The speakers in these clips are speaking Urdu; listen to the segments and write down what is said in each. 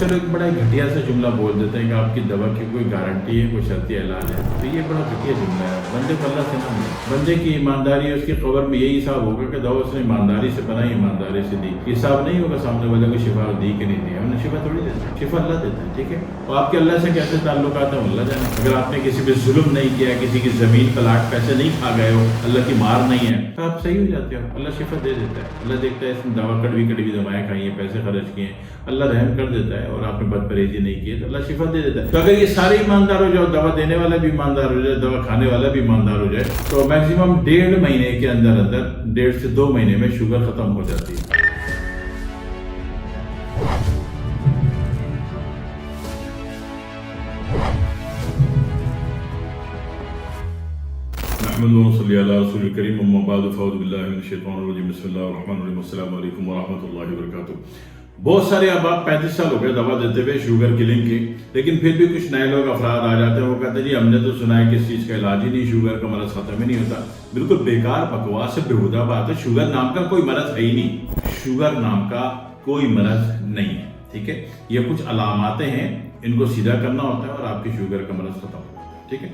سے لوگ بڑا گھٹیا سا جملہ بول دیتے ہیں کہ آپ کی دوا کی کوئی گارنٹی ہے، کوئی شرطی اعلان ہے، تو یہ بڑا گھٹیا جملہ ہے. بندے کو اللہ سے نہ ملے. بندے کی ایمانداری اس کی قبر میں یہی حساب ہوگا کہ دوا اس نے ایمانداری سے بنائی، ایمانداری سے دی. حساب نہیں ہوگا سامنے والے کو شفا دی کہ نہیں دی. ہم نے شفا تھوڑی دیتے ہیں، شفا اللہ دیتا ہے. ٹھیک ہے، اور آپ کے اللہ سے کیسے تعلقات ہیں اللہ جانے. اگر آپ نے کسی پہ ظلم نہیں کیا، کسی کی زمین پلاٹ پیسے نہیں کھا گئے ہو، اللہ کی مار نہیں ہے، تو آپ صحیح ہو جاتے ہو. اللہ شفا دے دیتا ہے. اللہ دیکھتا ہے اس نے دوا کڑوی کڑوی دوائیں کھائی ہیں، پیسے خرچ کیے ہیں، اللہ رحم کر دیتا ہے. اور آپ نے بد پرہیزی نہیں کی ہے تو اللہ شفا دے دیتا ہے. تو اگر یہ سارے ایماندار ہو جاؤ، دوا دینے والا بھی ایماندار ہو جائے، دوا کھانے والا بھی ایماندار ہو جائے، تو میکسیمم 1.5 مہینے کے اندر 1.5 سے 2 مہینے میں شوگر ختم ہو جاتی ہے. محمد صلی اللہ رسول الکریم اما بعد فاعوذ باللہ من الشیطان الرجیم بسم اللہ الرحمن الرحیم السلام علیکم ورحمۃ اللہ وبرکاتہ. بہت سارے احباب 35 سال ہو گئے دوا دیتے ہوئے شوگر کلنگ کی، لیکن پھر بھی کچھ نئے لوگ افراد آ جاتے ہیں، وہ کہتے ہیں جی ہم نے تو سنا ہے کہ اس چیز کا علاج ہی نہیں، شوگر کا مرض ختم ہی نہیں ہوتا. بالکل بیکار بکواس ہے، بیہودہ بات ہے. شوگر نام کا کوئی مرض ہے ہی نہیں. شوگر نام کا کوئی مرض نہیں ہے. ٹھیک ہے، یہ کچھ علاماتیں ہیں، ان کو سیدھا کرنا ہوتا ہے اور آپ کی شوگر کا مرض ختم ہو جاتا ہے. ٹھیک ہے،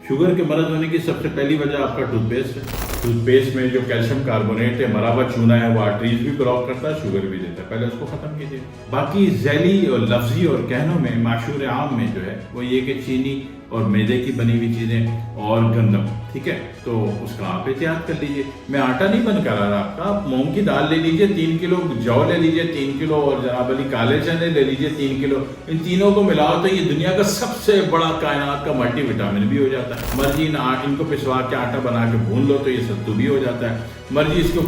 شوگر کے مرض ہونے کی سب سے پہلی وجہ آپ کا ٹوتھ پیسٹ ہے. ٹوتھ پیسٹ میں جو کیلشیم کاربونیٹ ہے، مرا ہوا چونا ہے، وہ آرٹریز بھی بلاک کرتا ہے، شوگر بھی دیتا ہے. پہلے اس کو ختم کیجیے. باقی ذیلی اور لفظی اور کہنوں میں معشور عام میں جو ہے وہ یہ کہ چینی اور میدے کی بنی ہوئی چیزیں اور گندم، ٹھیک ہے، تو اس کا آپ احتیاط کر لیجیے. میں آٹا نہیں بند کرا رہا آپ کا، آپ مونگ کی دال لے لیجیے 3 کلو، جو لے لیجیے 3 کلو، اور جناب علی کالے چنے لے لیجیے 3 کلو. ان تینوں کو ملاؤ تو یہ دنیا کا سب سے بڑا کائنات کا ملٹی وٹامن بھی ہو جاتا ہے. مرضی ان کو پسوا کے آٹا بنا کے بھون لو تو یہ ستو بھی ہو جاتا ہے. مرضی اس کو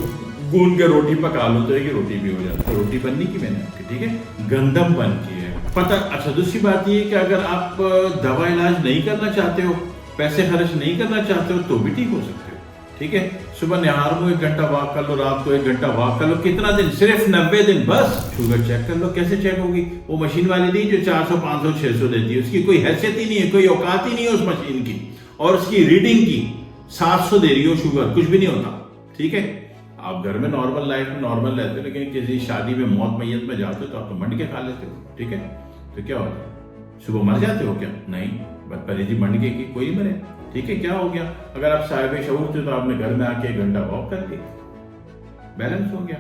گون کے روٹی پکا لو تو یہ روٹی بھی ہو جاتی ہے. روٹی بننے کی میں نے آپ کی، ٹھیک ہے، گندم بن کی ہے پتہ. اچھا، دوسری بات یہ ہے کہ اگر آپ دوا علاج نہیں کرنا چاہتے ہو، پیسے خرچ نہیں کرنا چاہتے ہو، تو بھی ٹھیک ہو سکتے ہو. ٹھیک ہے، صبح نہار کو 1 گھنٹہ واک کر لو، رات کو 1 گھنٹہ واک کر لو. کتنا دن؟ صرف 90 دن بس. شوگر چیک کر لو. کیسے چیک ہوگی؟ وہ مشین والی نہیں جو 400 500 600 دیتی ہے، اس کی کوئی حیثیت ہی نہیں ہے، کوئی اوقات ہی نہیں ہے اس مشین کی. اور اس کی ریڈنگ کی 700 دے رہی ہو شوگر، کچھ بھی نہیں ہوتا. ٹھیک ہے، آپ گھر میں نارمل لائف میں نارمل رہتے ہو، لیکن کسی شادی میں موت میت میں جاتے ہو تو آپ تو منڈ کے کھا لیتے ہو. ٹھیک ہے، تو کیا ہوتا ہے؟ صبح مر جاتے ہو کیا؟ نہیں، بس پہلے جی منڈ کے کی کوئی مرے. ٹھیک ہے، کیا ہو گیا؟ اگر آپ صاحب شعور تھے تو آپ نے گھر میں آ کے 1 گھنٹہ واک کر لی، بیلنس ہو گیا.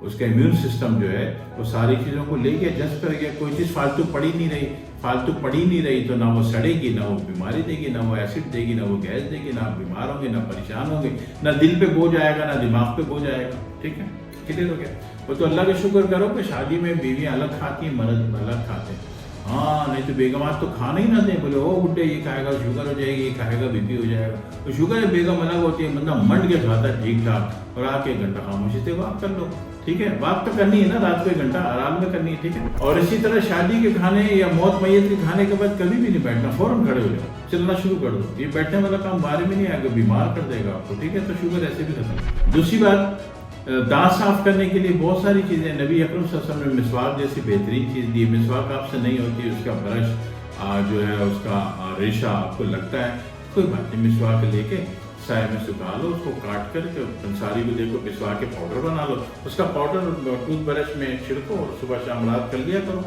اس کا امیون سسٹم جو ہے وہ ساری چیزوں کو لے گیا، جذب کر گیا. کوئی چیز فالتو پڑی نہیں رہی تو نہ وہ سڑے گی، نہ وہ بیماری دے گی، نہ وہ ایسڈ دے گی، نہ وہ گیس دے گی، نہ آپ بیمار ہوں گے، نہ پریشان ہوں گے، نہ دل پہ بوجھ آئے گا، نہ دماغ پہ بوجھ آئے گا. ٹھیک ہے، کلیئر ہو گیا. وہ تو اللہ کا شکر کرو کہ شادی میں بیویاں الگ کھاتی ہیں، مرد الگ کھاتے ہیں. ہاں، نہیں تو بیگمات تو کھانا ہی نہ دیں. بولے او بڈھے یہ کھائے گا شوگر ہو جائے گی، یہ کھائے گا بی پی ہو جائے گا. تو شوگر بیگم الگ ہوتی ہے، بندہ منڈ کے کھاتا ہے ٹھیک ٹھاک، اور آ کے 1 گھنٹہ خاموشی سے واک کر لو. ٹھیک ہے، واک تو کرنی ہے نا، رات کو 1 گھنٹہ آرام میں کرنی ہے. ٹھیک ہے، اور اسی طرح شادی کے کھانے یا موت میت کے کھانے کے بعد کبھی بھی نہیں بیٹھنا، فوراً کھڑے ہو جاؤ، چلنا شروع کر دو. یہ بیٹھنے والا کام بارے میں نہیں آئے گا، بیمار کر دے گا آپ کو. ٹھیک ہے، تو شوگر ایسے بھی ختم. دوسری بات، دانت صاف کرنے کے لیے بہت ساری چیزیں نبی اکرم صلی اللہ علیہ وسلم نے مسواک جیسی بہترین چیز دی. مسواک آپ سے نہیں ہوتی، اس کا برش جو ہے اس کا ریشہ آپ کو لگتا ہے، کوئی بات نہیں، مسواک لے کے سائے میں سکھا لو، اس کو کاٹ کر کے پنساری کو دیکھو، مسواک کے پاؤڈر بنا لو، اس کا پاؤڈر ٹوتھ برش میں چھڑکو اور صبح شام رات کر لیا کرو.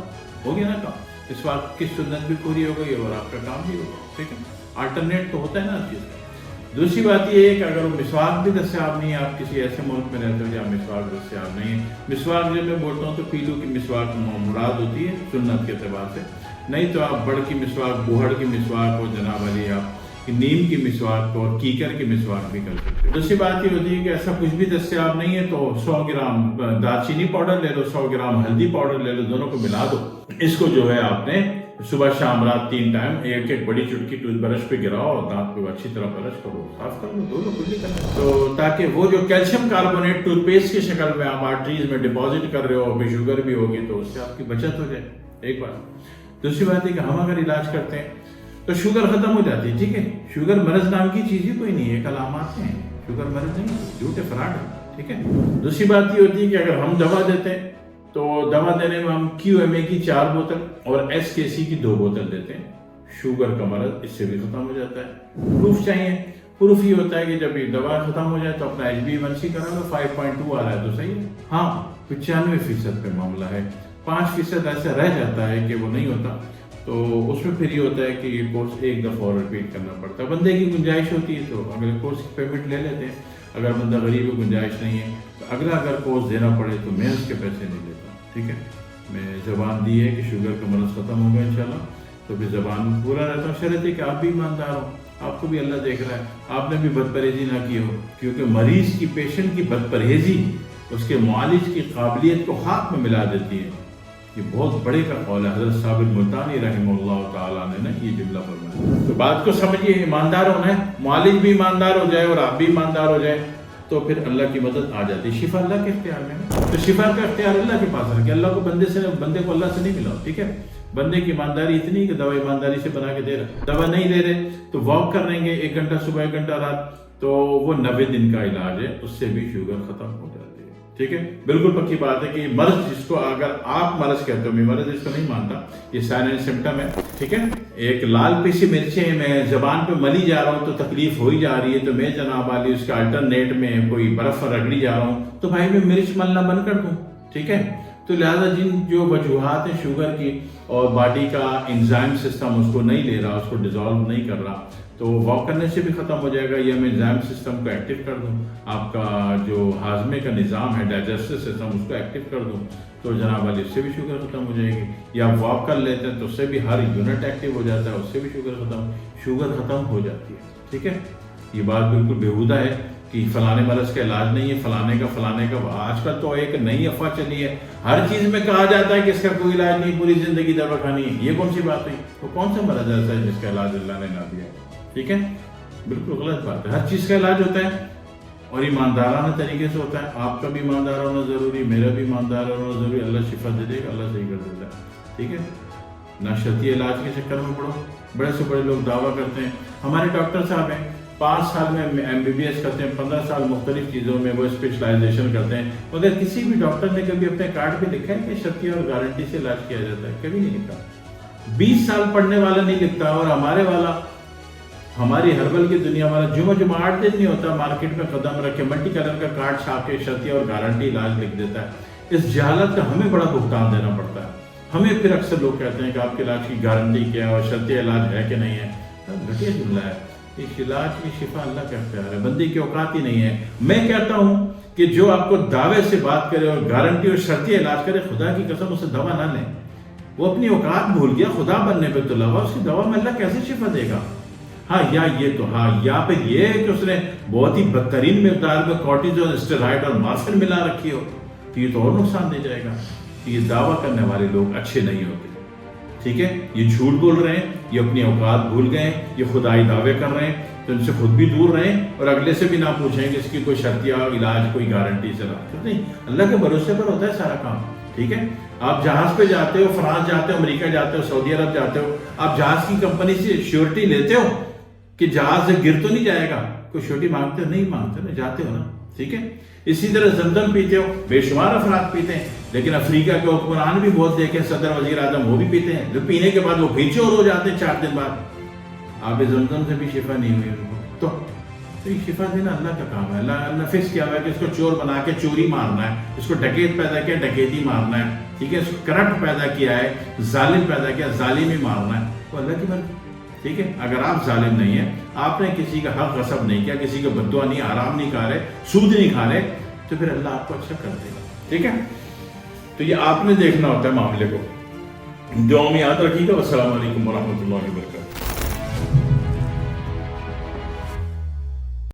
ہو گیا نا کام. مسواک کی سنت بھی پوری ہو گئی اور آپ کا کام بھی ہو گیا. ٹھیک ہے، آلٹرنیٹ تو ہوتا ہے نا ہر چیز کا. دوسری بات یہ ہے کہ اگر وہ مسواک بھی دستیاب نہیں ہے، آپ کسی ایسے ملک میں رہتے ہو جہاں مسواک دستیاب نہیں ہے. مسواک جب میں بولتا ہوں تو پیلو کی مسواک مراد ہوتی ہے سنت کے اعتبار سے. نہیں تو آپ بڑ کی مسواک، بوہڑ کی مسواک اور جناب علی آپ نیم کی مسواک اور کیکر کی مسواک بھی کر سکتے ہیں. دوسری بات یہ ہوتی ہے کہ ایسا کچھ بھی دستیاب نہیں ہے تو 100 گرام دارچینی پاؤڈر لے لو، 100 گرام ہلدی پاؤڈر لے لو، دونوں کو ملا دو. اس کو جو ہے آپ نے صبح شام رات 3 ٹائم 1 بڑی چٹکی ٹوتھ برش پہ گراؤ اور دانت کو اچھی طرح برش کرو، صاف کر لو. دونوں کچھ نہیں کرنا تو تاکہ وہ جو کیلشیم کاربونیٹ ٹوتھ پیسٹ کی شکل میں آپ آرٹریز میں ڈپازٹ کر رہے ہو، ابھی شوگر بھی ہوگی تو اس سے آپ کی بچت ہو جائے. ایک بات. دوسری بات ہے کہ ہم اگر علاج کرتے ہیں تو شوگر ختم ہو جاتی ہے. ٹھیک ہے، شوگر مرض نام کی چیز ہی کوئی نہیں ہے، علامات ہیں. شوگر مرض نہیں، جھوٹے فراڈ ہے. ٹھیک ہے. دوسری بات یہ ہوتی ہے کہ اگر ہم دوا دیتے ہیں تو دوا دینے میں ہم QMA کی 4 بوتل اور SKC کی 2 بوتل دیتے ہیں. شوگر کا مرض اس سے بھی ختم ہو جاتا ہے. پروف چاہیے. پروف یہ ہوتا ہے کہ جب یہ دوا ختم ہو جائے تو اپنا HbA1c کرا لو، 5.2 آ رہا ہے تو صحیح ہے. ہاں، 95% پہ معاملہ ہے. 5% ایسا رہ جاتا ہے کہ وہ نہیں ہوتا، تو اس میں پھر یہ ہوتا ہے کہ یہ کورس ایک دفعہ اور رپیٹ کرنا پڑتا ہے۔ بندے کی گنجائش ہوتی ہے تو اگلے کورس کی پیمنٹ لے لیتے ہیں، اگر بندہ غریب ہے گنجائش نہیں ہے تو اگلا اگر کورس دینا پڑے تو میں اس کے پیسے نہیں لیتا، ٹھیک ہے۔ میں زبان دی ہے کہ شوگر کا مرض ختم ہوگا انشاءاللہ، تو پھر زبان پورا رہتا ہوں، شرط ہے کہ آپ بھی ایماندار ہو، آپ کو بھی اللہ دیکھ رہا ہے، آپ نے بھی بد پرہیزی نہ کی ہو، کیونکہ مریض کی پیشنٹ کی بد پرہیزی اس کے معالج کی قابلیت کو خاک میں ملا دیتی ہے۔ یہ بہت بڑے کا قول ہے، حضرت ثابت ملتانی رحمہ اللہ تعالیٰ نے یہ جملہ فرمایا۔ تو بات کو سمجھیے، ایماندار ہونا ہے، معالج بھی ایماندار ہو جائے اور آپ بھی ایماندار ہو جائے تو پھر اللہ کی مدد آ جاتی ہے۔ شفا اللہ کے اختیار میں ہے، تو شفا کا اختیار اللہ کے پاس رکھے، اللہ کو بندے کو اللہ سے نہیں ملا، ٹھیک ہے۔ بندے کی ایمانداری اتنی کہ دوا ایمانداری سے بنا کے دے رہا، دوا نہیں دے رہے تو واک کر لیں گے 1 گھنٹہ صبح 1 گھنٹہ رات، تو وہ 90 دن کا علاج ہے، اس سے بھی شوگر ختم ہو جاتی ہے، ٹھیک ہے۔ بالکل پکی بات ہے کہ مرض جس کو اگر آپ مرض کہتے ہو، میں مرض اس کو نہیں مانتا، یہ سائن اینڈ سمٹم ہے، ٹھیک ہے۔ ایک لال پیسی مرچیں میں زبان پہ ملی جا رہا ہوں تو تکلیف ہو ہی جا رہی ہے، تو میں جناب والی اس کا الٹرنیٹ میں کوئی برف رگڑی جا رہا ہوں تو بھائی میں مرچ ملنا بند کر دوں، ٹھیک ہے۔ تو لہذا جو وجوہات ہیں شوگر کی اور باڈی کا انزائم سسٹم اس کو نہیں لے رہا، اس کو ڈیزالو نہیں کر رہا، تو واک کرنے سے بھی ختم ہو جائے گا، یا میں انزائم سسٹم کو ایکٹیو کر دوں، آپ کا جو ہاضمے کا نظام ہے ڈائجسٹو سسٹم اس کو ایکٹیو کر دوں تو جناب والی اس سے بھی شوگر ختم ہو جائے گی، یا واک کر لیتے ہیں تو اس سے بھی ہر یونٹ ایکٹیو ہو جاتا ہے، اس سے بھی شوگر ختم ہو جاتی ہے، ٹھیک ہے۔ یہ بات بالکل بیہودہ ہے کہ فلانے مرض کا علاج نہیں ہے، فلانے کا آج کل تو ایک نئی افواہ چلی ہے، ہر چیز میں کہا جاتا ہے کہ اس کا کوئی علاج نہیں، پوری زندگی دوا کھانی ہے، یہ کون سی بات ہوئی؟ وہ کون سا مرض ایسا ہے جس کا علاج اللہ نے نہ دیا، ٹھیک ہے۔ بالکل غلط بات ہے، ہر چیز کا علاج ہوتا ہے اور ایماندارانہ طریقے سے ہوتا ہے، آپ کا بھی ایماندار ہونا ضروری، میرا بھی ایماندار ہونا ضروری، اللہ شفا دے دے گا، اللہ صحیح کر دیتا ہے، ٹھیک ہے۔ نہ شرطی علاج کے چکر میں پڑو، بڑے سے بڑے لوگ دعویٰ کرتے ہیں، ہمارے ڈاکٹر صاحب ہیں 5 سال میں MBBS کرتے ہیں، 15 سال مختلف چیزوں میں وہ اسپیشلائزیشن کرتے ہیں، مگر کسی بھی ڈاکٹر نے کبھی اپنے کارڈ پہ لکھا ہے کہ شرطی اور گارنٹی سے علاج کیا جاتا ہے؟ کبھی نہیں لکھا۔ 20 سال پڑھنے والا نہیں لکھتا، اور ہمارے والا، ہماری ہربل کی دنیا والا جمعہ 8 دن نہیں ہوتا مارکیٹ میں قدم رکھے ملٹی کلر کا کارڈ چھاپ کے شرطی اور گارنٹی علاج لکھ دیتا ہے۔ اس جہالت کا ہمیں بڑا بھگتان دینا پڑتا ہے، ہمیں پھر اکثر لوگ کہتے ہیں کہ آپ کے علاج کی گارنٹی کیا ہے اور شرطی علاج ہے کہ نہیں ہے، گھٹیا جملہ ہے۔ اس علاج کی شفا اللہ کا اختیار ہے، بندے کی اوقات ہی نہیں ہے۔ میں کہتا ہوں کہ جو آپ کو دعوے سے بات کرے اور گارنٹی اور شرطی علاج کرے، خدا کی قسم اسے دوا نہ لیں، وہ اپنی اوقات بھول گیا، خدا بننے پہ تلا ہوا، اس کی دوا میں اللہ کیسے شفا دے گا؟ یا پھر یہ ہے کہ اس نے بہت ہی بدترین مقدار میں کورٹیزون، اسٹیرائڈ اور مارفن ملا رکھی ہو تو یہ تو اور نقصان دے جائے گا۔ یہ دعویٰ کرنے والے لوگ اچھے نہیں ہوتے، ٹھیک ہے۔ یہ جھوٹ بول رہے ہیں، یہ اپنی اوقات بھول گئے ہیں، یہ خدائی دعوے کر رہے ہیں، تو ان سے خود بھی دور رہیں اور اگلے سے بھی نہ پوچھیں کہ اس کی کوئی شرطیہ علاج، کوئی گارنٹی سے نہیں، اللہ کے بھروسے پر ہوتا ہے سارا کام، ٹھیک ہے۔ آپ جہاز پہ جاتے ہو، فرانس جاتے ہو، امریکہ جاتے ہو، سعودی عرب جاتے ہو، آپ جہاز کی کمپنی سے شیورٹی لیتے ہو کہ جہاز سے گر تو نہیں جائے گا؟ کوئی شیورٹی مانگتے ہو؟ نہیں مانگتے نا، جاتے ہو نا، ٹھیک ہے۔ اسی طرح زمزم پیتے ہو، بے شمار افراد پیتے ہیں، لیکن افریقہ کے حکمران بھی بہت دیکھے، صدر وزیر اعظم وہ بھی پیتے ہیں، جو پینے کے بعد وہ پھر چور ہو جاتے ہیں 4 دن بعد۔ آب زمزم سے بھی شفا نہیں ہوئی ان کو، تو یہ شفا دینا اللہ کا کام ہے۔ اللہ نفس کیا ہوا ہے کہ اس کو چور بنا کے چوری مارنا ہے، اس کو ڈکیت پیدا کیا ڈکیتی مارنا ہے، ٹھیک ہے۔ اس کو کرپٹ پیدا کیا ہے، ظالم پیدا کیا ظالم ہی مارنا ہے، وہ اللہ کی مرضی، ٹھیک ہے۔ اگر آپ ظالم نہیں ہیں، آپ نے کسی کا حق غصب نہیں کیا، کسی کا بددعا نہیں، حرام نہیں کھا رہے، سود نہیں کھا رہے، تو پھر اللہ آپ کو اچھا کر دے گا، ٹھیک ہے۔ تو یہ آپ نے دیکھنا ہوتا ہے معاملے کو، دعا میں یاد رکھیے گا۔ السلام علیکم ورحمۃ اللہ وبرکاتہ۔